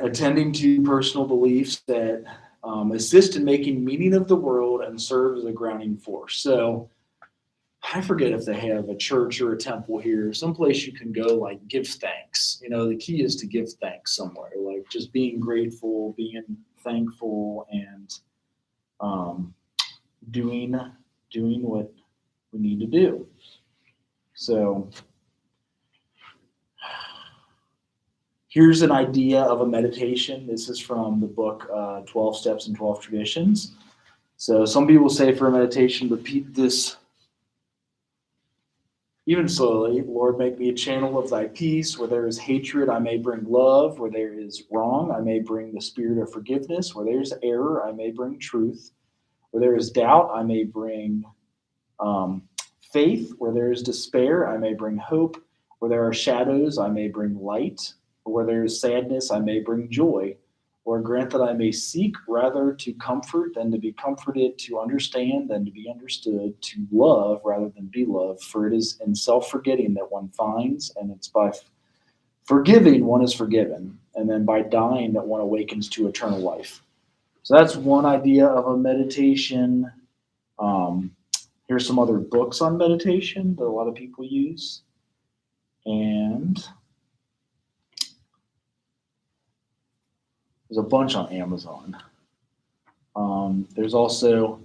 Attending to personal beliefs that assist in making meaning of the world and serve as a grounding force. So I forget if they have a church or a temple here, someplace you can go like give thanks. You know, the key is to give thanks somewhere, like just being grateful, being thankful, and doing what we need to do. So here's an idea of a meditation. This is from the book 12 Steps and 12 Traditions. So some people say for a meditation, repeat this even slowly. Lord, make me a channel of thy peace. Where there is hatred, I may bring love. Where there is wrong, I may bring the spirit of forgiveness. Where there is error, I may bring truth. Where there is doubt, I may bring faith. Where there is despair, I may bring hope. Where there are shadows, I may bring light. Where there is sadness, I may bring joy. Or grant that I may seek rather to comfort than to be comforted, to understand than to be understood, to love rather than be loved. For it is in self-forgetting that one finds, and it's by forgiving one is forgiven, and then by dying that one awakens to eternal life. So that's one idea of a meditation. Here's some other books on meditation that a lot of people use. And there's a bunch on Amazon. There's also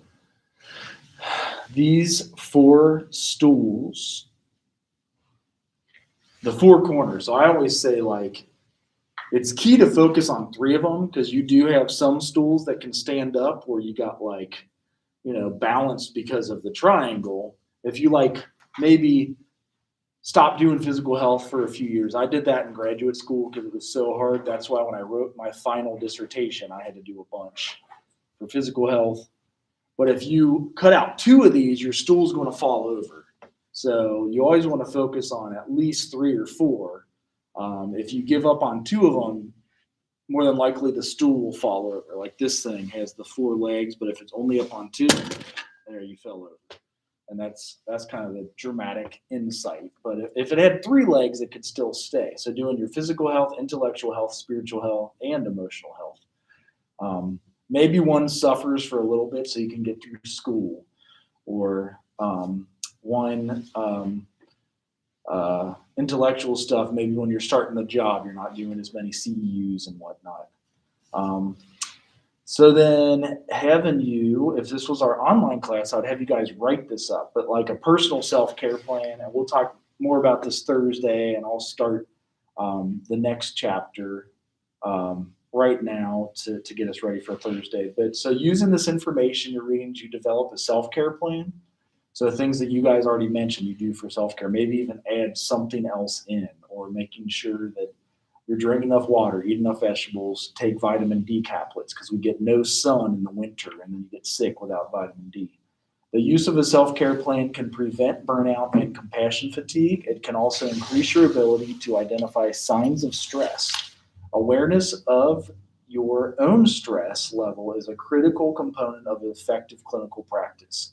these 4 stools, the 4 corners. So I always say, like, it's key to focus on 3 of them because you do have some stools that can stand up where you got like, you know, balance because of the triangle. If you like maybe stop doing physical health for a few years. I did that in graduate school because it was so hard. That's why when I wrote my final dissertation, I had to do a bunch for physical health. But if you cut out 2 of these, your stool's going to fall over. So you always want to focus on at least 3 or 4. If you give up on 2 of them, more than likely the stool will fall over. Like this thing has the 4 legs, but if it's only up on 2, there you fell over. And that's kind of the dramatic insight. But if it had 3 legs, it could still stay. So doing your physical health, intellectual health, spiritual health, and emotional health. Maybe one suffers for a little bit so you can get through school. Or one intellectual stuff, maybe when you're starting a job, you're not doing as many CEUs and whatnot. So then having you, if this was our online class, I'd have you guys write this up, but like a personal self-care plan, and we'll talk more about this Thursday, and I'll start the next chapter right now to get us ready for Thursday. But so using this information you're reading to develop a self-care plan. So things that you guys already mentioned you do for self-care, maybe even add something else in, or making sure that you're drinking enough water, eat enough vegetables, take vitamin D caplets because we get no sun in the winter and then you get sick without vitamin D. The use of a self-care plan can prevent burnout and compassion fatigue. It can also increase your ability to identify signs of stress. Awareness of your own stress level is a critical component of effective clinical practice.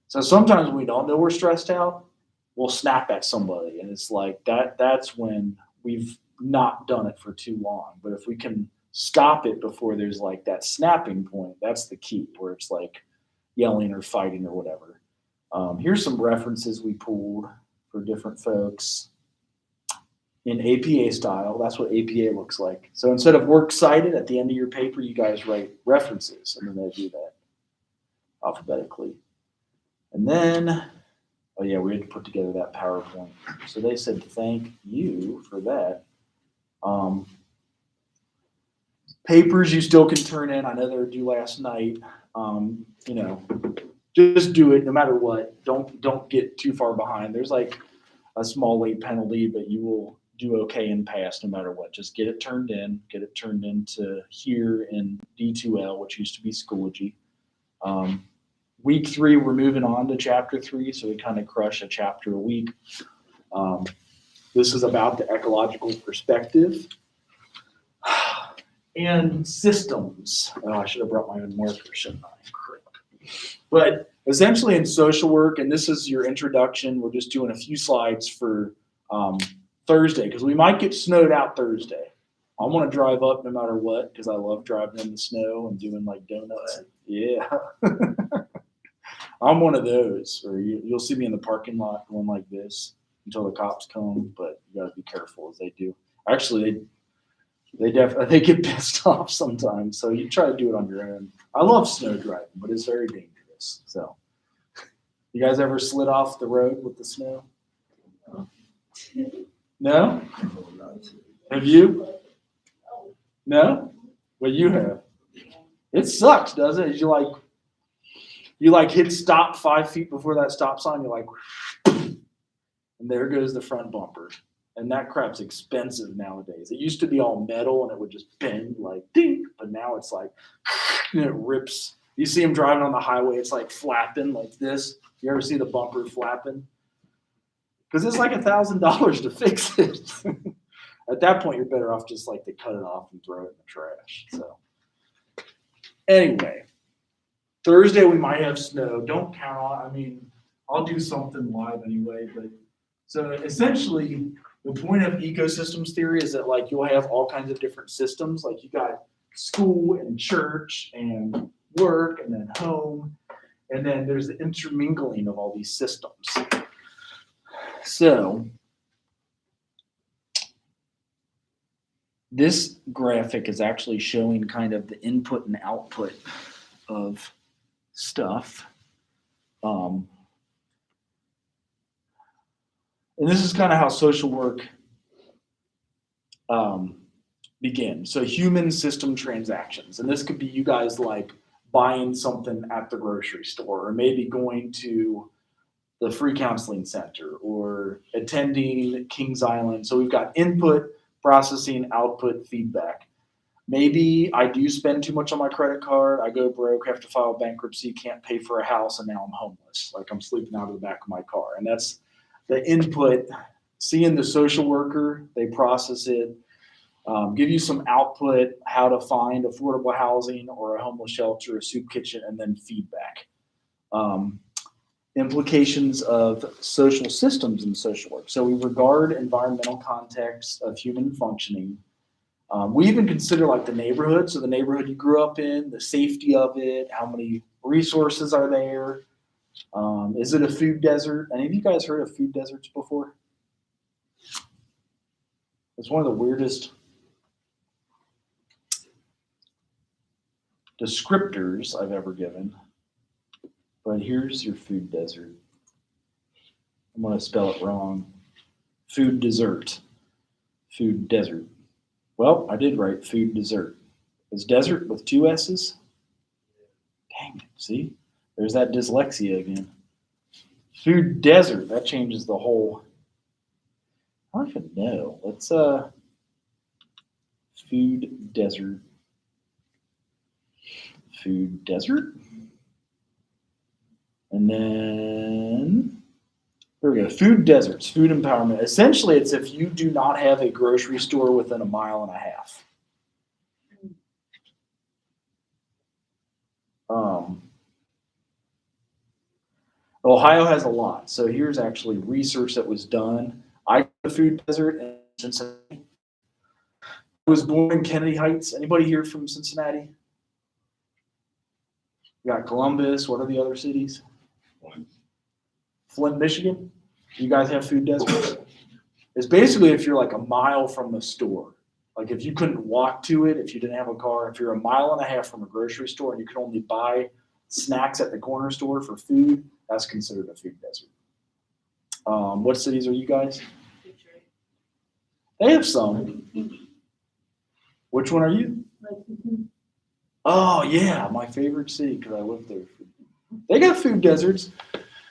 So sometimes when we don't know we're stressed out, we'll snap at somebody, and it's like that's when we've not done it for too long. But if we can stop it before there's like that snapping point, that's the key, where it's like yelling or fighting or whatever. Here's some references we pulled for different folks in APA style. That's what APA looks like. So instead of works cited at the end of your paper, you guys write references, and then they do that alphabetically. And then, oh yeah, we had to put together that PowerPoint. So they said thank you for that. Papers you still can turn in. I know they were due last night. You know, just do it no matter what. Don't get too far behind. There's like a small late penalty, but you will do okay and pass no matter what. Just get it turned into here in D2L, which used to be Schoology. Week 3, we're moving on to chapter 3, so we kind of crush a chapter a week. This is about the ecological perspective and systems. Oh, I should have brought my own marker, shouldn't I? Crap. But essentially in social work, and this is your introduction, we're just doing a few slides for Thursday, because we might get snowed out Thursday. I want to drive up no matter what, because I love driving in the snow and doing like donuts. Yeah. I'm one of those, or you'll see me in the parking lot going like this until the cops come, but you gotta be careful as they do. Actually, they get pissed off sometimes, so you try to do it on your own. I love snow driving, but it's very dangerous. So, you guys ever slid off the road with the snow? No? Have you? No? Well, you have. It sucks, doesn't it? You hit stop 5 feet before that stop sign, you're like, and there goes the front bumper. And that crap's expensive nowadays. It used to be all metal and it would just bend like ding, but now it's like, and it rips. You see them driving on the highway, it's like flapping like this. You ever see the bumper flapping? Because it's like $1,000 to fix it. At that point, you're better off just like to cut it off and throw it in the trash. So anyway, Thursday we might have snow. Don't count on. I mean, I'll do something live anyway. But so essentially, the point of ecosystems theory is that like you'll have all kinds of different systems. Like you got school and church and work and then home, and then there's the intermingling of all these systems. So this graphic is actually showing kind of the input and output of stuff. And this is kind of how social work begins. So human system transactions. And this could be you guys like buying something at the grocery store, or maybe going to the free counseling center, or attending Kings Island. So we've got input, processing, output, feedback. Maybe I do spend too much on my credit card. I go broke, have to file bankruptcy, can't pay for a house, and now I'm homeless. Like I'm sleeping out of the back of my car. And that's the input. Seeing the social worker, they process it, give you some output, how to find affordable housing or a homeless shelter, a soup kitchen, and then feedback. Implications of social systems in social work. So we regard environmental context of human functioning. We even consider like the neighborhood. So the neighborhood you grew up in, the safety of it, how many resources are there? Is it a food desert? Any of you guys heard of food deserts before? It's one of the weirdest descriptors I've ever given. But here's your food desert. I'm going to spell it wrong. Food desert. Food desert. Well, I did write food desert. Is desert with 2 S's? Dang it, see? There's that dyslexia again. Food desert, that changes the whole. I don't even know. Let's food desert. Food desert. And then there we go. Food deserts, food empowerment. Essentially, it's if you do not have a grocery store within 1.5 miles. Ohio has a lot. So here's actually research that was done. I got a food desert in Cincinnati. I was born in Kennedy Heights. Anybody here from Cincinnati? We got Columbus. What are the other cities? Flint, Michigan. You guys have food deserts? It's basically if you're like 1 mile from the store. Like if you couldn't walk to it, if you didn't have a car, if you're 1.5 miles from a grocery store and you can only buy snacks at the corner store for food, that's considered a food desert. What cities are you guys? They have some. Which one are you? Oh yeah, my favorite city because I lived there. They got food deserts.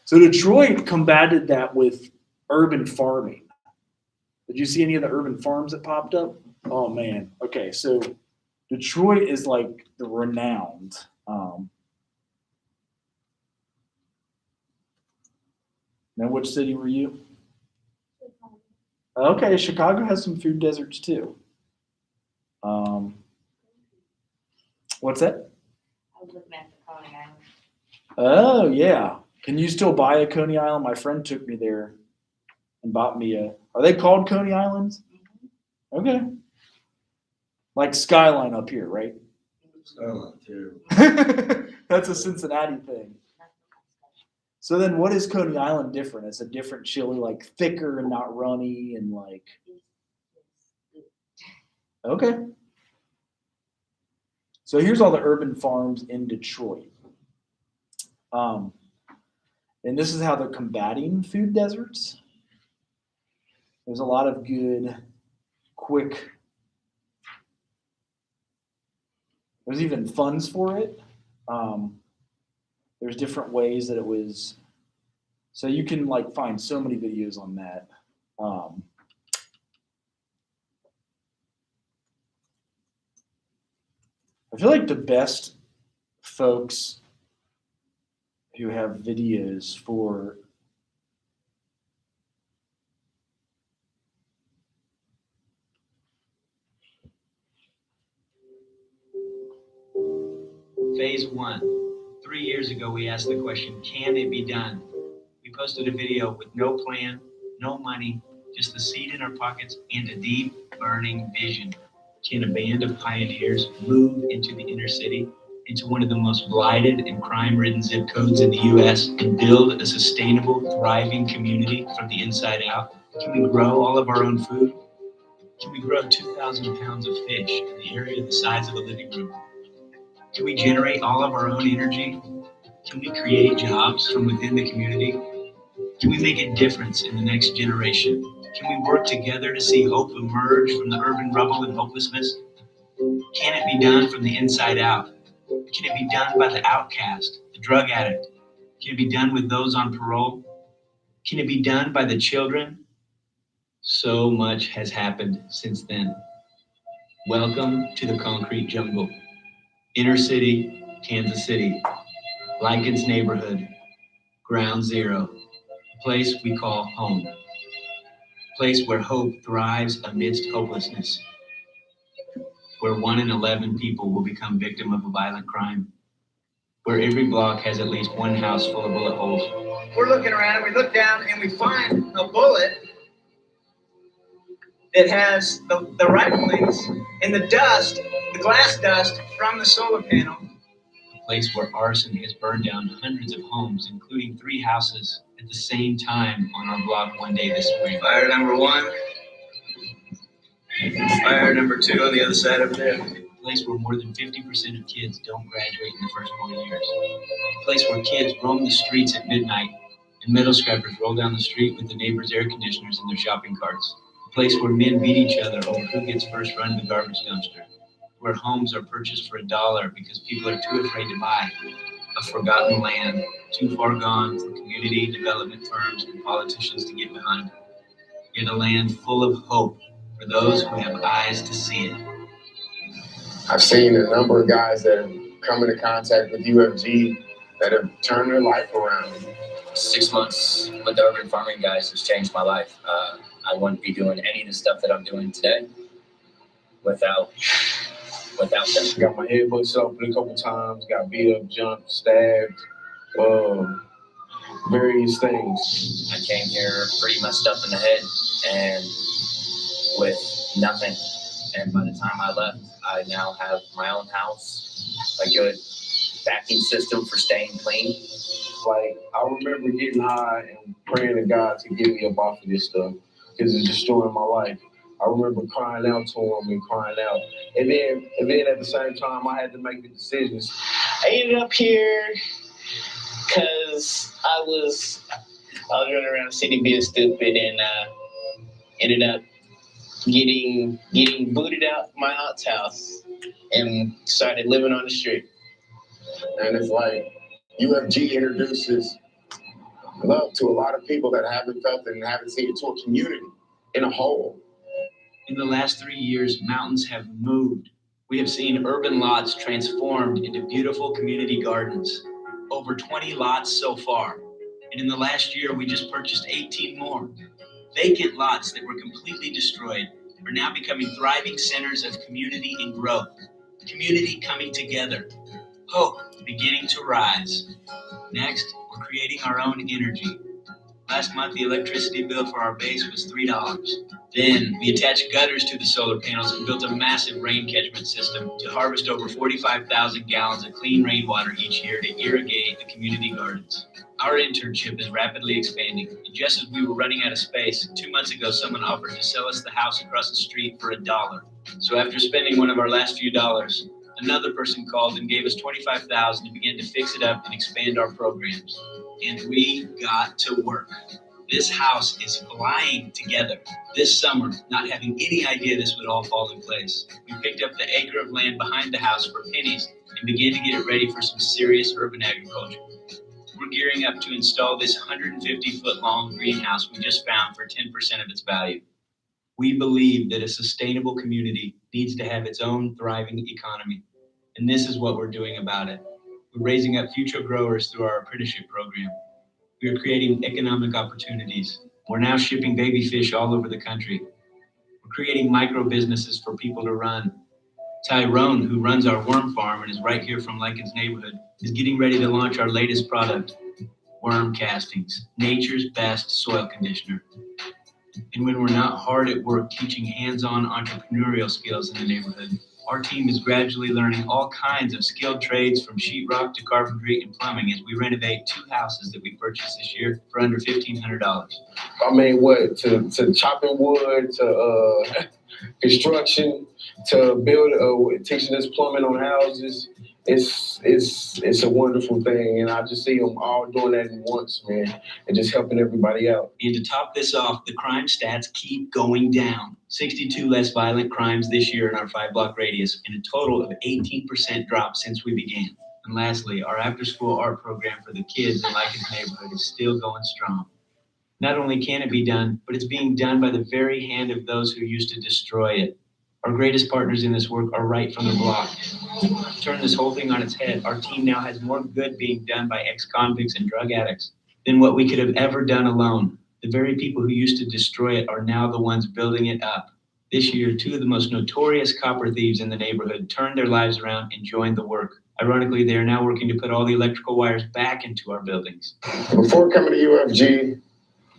So Detroit combated that with urban farming. Did you see any of the urban farms that popped up? Oh man. Okay, so Detroit is like the renowned. Now, which city were you? Okay, Chicago has some food deserts too. What's that? I was looking at the Coney Island. Oh yeah. Can you still buy a Coney Island? My friend took me there and bought me a. Are they called Coney Islands? Okay. Like Skyline up here, right? Sound like terrible. That's a Cincinnati thing. So then what is Coney Island different? It's a different chili, like thicker and not runny and like. Okay. So here's all the urban farms in Detroit. And this is how they're combating food deserts. There's a lot of good, quick, there's even funds for it. There's different ways that it was, so you can like find so many videos on that. I feel like the best folks who have videos for Phase 1. 3 years ago, we asked the question, can it be done? We posted a video with no plan, no money, just the seed in our pockets and a deep, burning vision. Can a band of pioneers move into the inner city, into one of the most blighted and crime-ridden zip codes in the U.S. and build a sustainable, thriving community from the inside out? Can we grow all of our own food? Can we grow 2,000 pounds of fish in the area the size of a living room? Can we generate all of our own energy? Can we create jobs from within the community? Can we make a difference in the next generation? Can we work together to see hope emerge from the urban rubble and hopelessness? Can it be done from the inside out? Can it be done by the outcast, the drug addict? Can it be done with those on parole? Can it be done by the children? So much has happened since then. Welcome to the concrete jungle. Inner city, Kansas City. Lincoln's neighborhood. Ground zero. A place we call home. A place where hope thrives amidst hopelessness. Where 1 in 11 people will become victim of a violent crime. Where every block has at least one house full of bullet holes. We're looking around and we look down and we find a bullet that has the riflings and the dust, the glass dust from the solar panel. A place where arson has burned down hundreds of homes, including 3 houses at the same time on our block one day this spring. Fire number 1. Fire number 2 on the other side up there. A place where more than 50% of kids don't graduate in the first 4 years. A place where kids roam the streets at midnight and middle scrappers roll down the street with the neighbors' air conditioners in their shopping carts. A place where men beat each other over who gets first run to the garbage dumpster. Where homes are purchased for $1 because people are too afraid to buy. A forgotten land, too far gone for community development firms and politicians to get behind. Yet a land full of hope for those who have eyes to see it. I've seen a number of guys that have come into contact with UFG that have turned their life around. 6 months with the urban farming guys has changed my life. I wouldn't be doing any of the stuff that I'm doing today without them. Got my head busted open a couple times, got beat up, jumped, stabbed, various things. I came here pretty messed up in the head and with nothing. And by the time I left, I now have my own house, a good vacuum system for staying clean. Like, I remember getting high and praying to God to get me up off of this stuff because it's destroying my life. I remember crying out to him and crying out. And then at the same time, I had to make the decisions. I ended up here because I was running around the city being stupid and ended up getting booted out my aunt's house and started living on the street. And it's like UFG introduces love to a lot of people that haven't felt it and haven't seen it, to a community in a whole. In the last 3 years, mountains have moved. We have seen urban lots transformed into beautiful community gardens. Over 20 lots so far. And in the last year, we just purchased 18 more. Vacant lots that were completely destroyed are now becoming thriving centers of community and growth. Community coming together. Hope beginning to rise. Next, we're creating our own energy. Last month, the electricity bill for our base was $3. Then we attached gutters to the solar panels and built a massive rain catchment system to harvest over 45,000 gallons of clean rainwater each year to irrigate the community gardens. Our internship is rapidly expanding, and just as we were running out of space, 2 months ago someone offered to sell us the house across the street for $1. So after spending one of our last few dollars, another person called and gave us $25,000 to begin to fix it up and expand our programs. And we got to work. This house is flying together. This summer, not having any idea this would all fall in place, we picked up the acre of land behind the house for pennies and began to get it ready for some serious urban agriculture. We're gearing up to install this 150-foot-long greenhouse we just found for 10% of its value. We believe that a sustainable community needs to have its own thriving economy, and this is what we're doing about it. We're raising up future growers through our apprenticeship program. We are creating economic opportunities. We're now shipping baby fish all over the country. We're creating micro businesses for people to run. Tyrone, who runs our worm farm and is right here from Lycan's neighborhood, is getting ready to launch our latest product, worm castings, nature's best soil conditioner. And when we're not hard at work teaching hands-on entrepreneurial skills in the neighborhood, our team is gradually learning all kinds of skilled trades from sheetrock to carpentry and plumbing as we renovate 2 houses that we purchased this year for under $1,500. I mean, to chopping wood, to construction, to build, teaching us plumbing on houses. It's a wonderful thing, and I just see them all doing that at once, man, and just helping everybody out. And to top this off, the crime stats keep going down. 62 less violent crimes this year in our 5-block radius, and a total of 18% drop since we began. And lastly, our after-school art program for the kids in Lycan's neighborhood is still going strong. Not only can it be done, but it's being done by the very hand of those who used to destroy it. Our greatest partners in this work are right from the block. To turn this whole thing on its head, our team now has more good being done by ex-convicts and drug addicts than what we could have ever done alone. The very people who used to destroy it are now the ones building it up. This year, 2 of the most notorious copper thieves in the neighborhood turned their lives around and joined the work. Ironically, they are now working to put all the electrical wires back into our buildings. Before coming to UFG,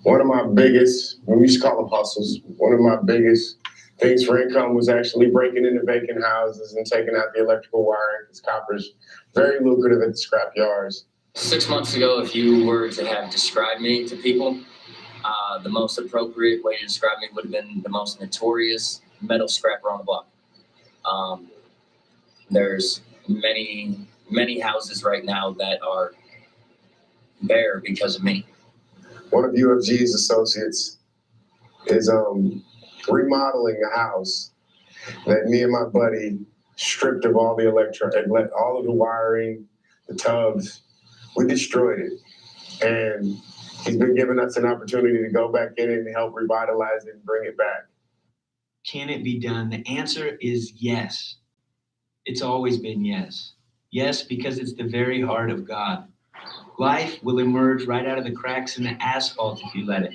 one of my biggest, we used to call them hustles, one of my biggest things for income was actually breaking into vacant houses and taking out the electrical wiring, because copper's very lucrative at the scrap yards. 6 months ago, if you were to have described me to people, the most appropriate way to describe me would have been the most notorious metal scrapper on the block. There's many houses right now that are bare because of me. One of UFG's associates is remodeling a house that me and my buddy stripped of all the all of the wiring, the tubs. We destroyed it. And he's been giving us an opportunity to go back in and help revitalize it and bring it back. Can it be done? The answer is yes. It's always been yes. Yes, because it's the very heart of God. Life will emerge right out of the cracks in the asphalt if you let it.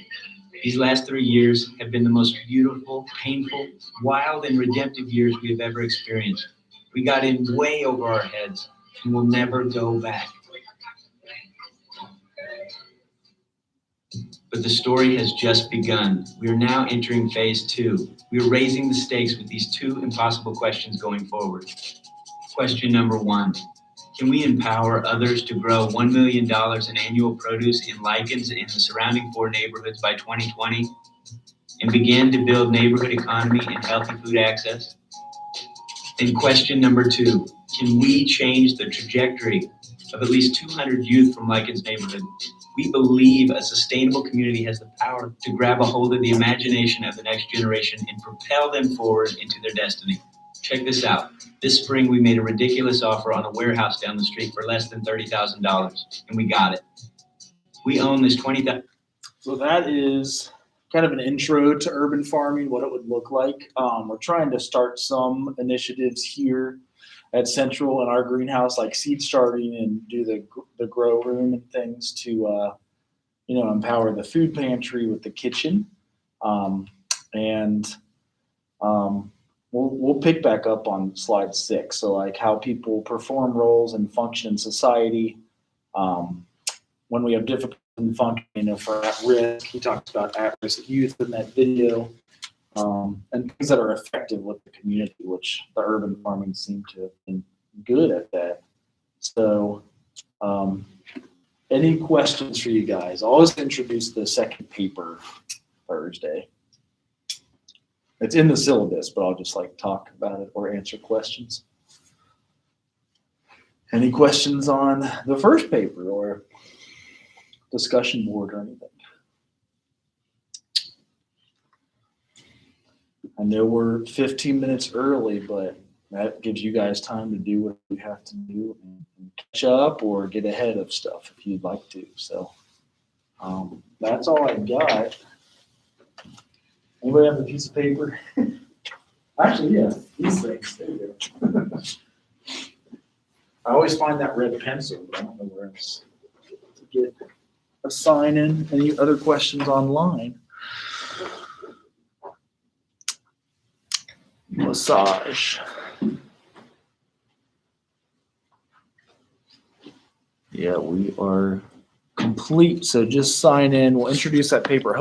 These last 3 years have been the most beautiful, painful, wild, and redemptive years we have ever experienced. We got in way over our heads and will never go back. But the story has just begun. We are now entering phase 2. We are raising the stakes with these 2 impossible questions going forward. Question number 1. Can we empower others to grow $1 million in annual produce in Lycan's and the surrounding 4 neighborhoods by 2020 and begin to build neighborhood economy and healthy food access? And question number 2, can we change the trajectory of at least 200 youth from Lycan's neighborhood? We believe a sustainable community has the power to grab a hold of the imagination of the next generation and propel them forward into their destiny. Check this out. This spring, we made a ridiculous offer on a warehouse down the street for less than $30,000, and we got it. We own this 20,000. So that is kind of an intro to urban farming, what it would look like. We're trying to start some initiatives here at Central in our greenhouse, like seed starting and do the grow room and things to, empower the food pantry with the kitchen. We'll pick back up on slide 6. So like how people perform roles and function in society. When we have difficulty in functioning, if we're at risk, he talks about at-risk youth in that video, and things that are effective with the community, which the urban farming seem to have been good at that. So any questions for you guys? I'll always introduce the second paper Thursday. It's in the syllabus, but I'll just talk about it or answer questions. Any questions on the first paper or discussion board or anything? I know we're 15 minutes early, but that gives you guys time to do what you have to do and catch up or get ahead of stuff if you'd like to. So that's all I got. Anybody have a piece of paper? Actually, yeah, these things. There you go. I always find that red pencil, but I don't know where else to get a sign in. Any other questions online? Massage. Yeah, we are complete. So just sign in. We'll introduce that paper.